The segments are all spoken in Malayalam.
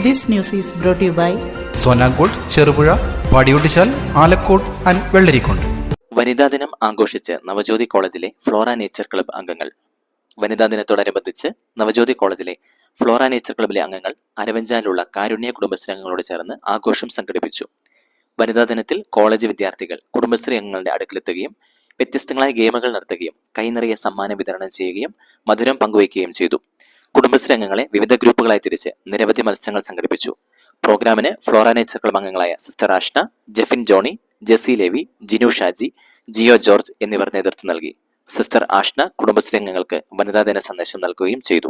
This news is brought to you by Sonankode, Cherupuzha, Padiyottuchal, Alakode and Vellarikundu. വനിതാ ദിനം ആഘോഷിച്ച് നവജ്യോതി കോളേജിലെ ഫ്ലോറ നേച്ചർ ക്ലബ്ബ് അംഗങ്ങൾ. വനിതാ ദിനത്തോടനുബന്ധിച്ച് നവജ്യോതി കോളേജിലെ ഫ്ലോറ നേച്ചർ ക്ലബ്ബിലെ അംഗങ്ങൾ അരവഞ്ചാലുള്ള കാരുണ്യ കുടുംബശ്രീ അംഗങ്ങളോട് ചേർന്ന് ആഘോഷം സംഘടിപ്പിച്ചു. വനിതാ ദിനത്തിൽ കോളേജ് വിദ്യാർത്ഥികൾ കുടുംബശ്രീ അംഗങ്ങളുടെ അടുക്കിലെത്തുകയും വ്യത്യസ്തങ്ങളായ ഗെയിമുകൾ നടത്തുകയും കൈനിറയെ സമ്മാനം വിതരണം ചെയ്യുകയും മധുരം പങ്കുവയ്ക്കുകയും ചെയ്തു. കുടുംബശ്രീ അംഗങ്ങളെ വിവിധ ഗ്രൂപ്പുകളായി തിരിച്ച് നിരവധി മത്സരങ്ങൾ സംഘടിപ്പിച്ചു. പ്രോഗ്രാമിന് ഫ്ലോറ നേച്ചർ ക്ലബ്ബ് അംഗങ്ങളായ സിസ്റ്റർ ആഷ്ന, ജെഫിൻ ജോണി, ജെസി ലേവി, ജിനു ഷാജി, ജിയോ ജോർജ് എന്നിവർ നേതൃത്വം നൽകി. സിസ്റ്റർ ആഷ്ന കുടുംബശ്രീ അംഗങ്ങൾക്ക് വനിതാ ദിന സന്ദേശം നൽകുകയും ചെയ്തു.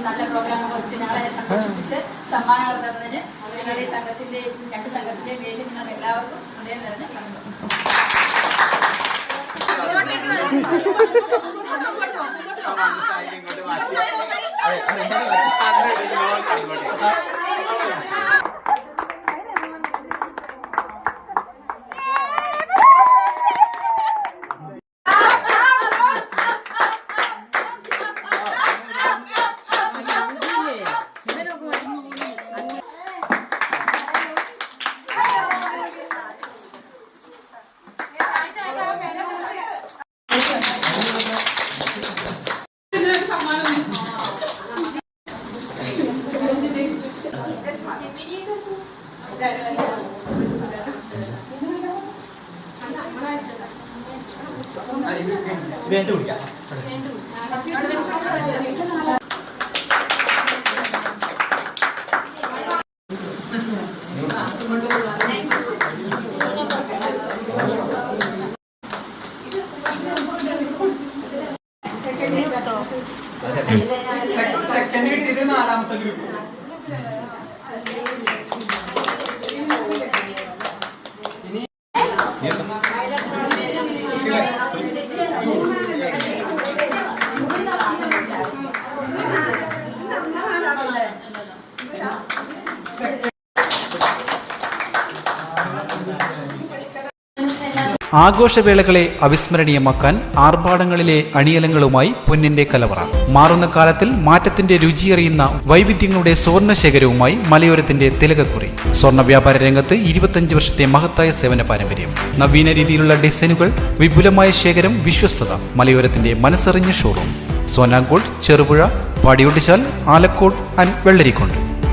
നല്ല പ്രോഗ്രാം വെച്ച് ഞങ്ങളെ സംഘടിപ്പിച്ച് സമ്മാനങ്ങൾ തന്നതിന് ഞങ്ങളുടെ സംഘത്തിന്റെയും രണ്ട് സംഘത്തിന്റെയും പേരിൽ നിങ്ങൾക്ക് എല്ലാവർക്കും അതേ തന്നെ നാലാമത്തെ ഗ്രൂപ്പ് ആഘോഷവേളകളെ അവിസ്മരണീയമാക്കാൻ ആർഭാടങ്ങളിലെ അണിയലങ്ങളുമായി പൊന്നിന്റെ കലവറ. മാറുന്ന കാലത്തിൽ മാറ്റത്തിന്റെ രുചിയറിയുന്ന വൈവിധ്യങ്ങളുടെ സ്വർണ്ണശേഖരവുമായി മലയോരത്തിന്റെ തിലകക്കുറി. സ്വർണ്ണ വ്യാപാര രംഗത്ത് 25 വർഷത്തെ മഹത്തായ സേവന പാരമ്പര്യം. നവീന രീതിയിലുള്ള ഡിസൈനുകൾ, വിപുലമായ ശേഖരം, വിശ്വസ്തത. മലയോരത്തിന്റെ മനസ്സറിഞ്ഞ ഷോറൂം. സോനാങ്കോട്, ചെറുപുഴ, പാടിയൊട്ടിച്ചാൽ, ആലക്കോട് ആൻഡ് വെള്ളരിക്കുണ്ട്.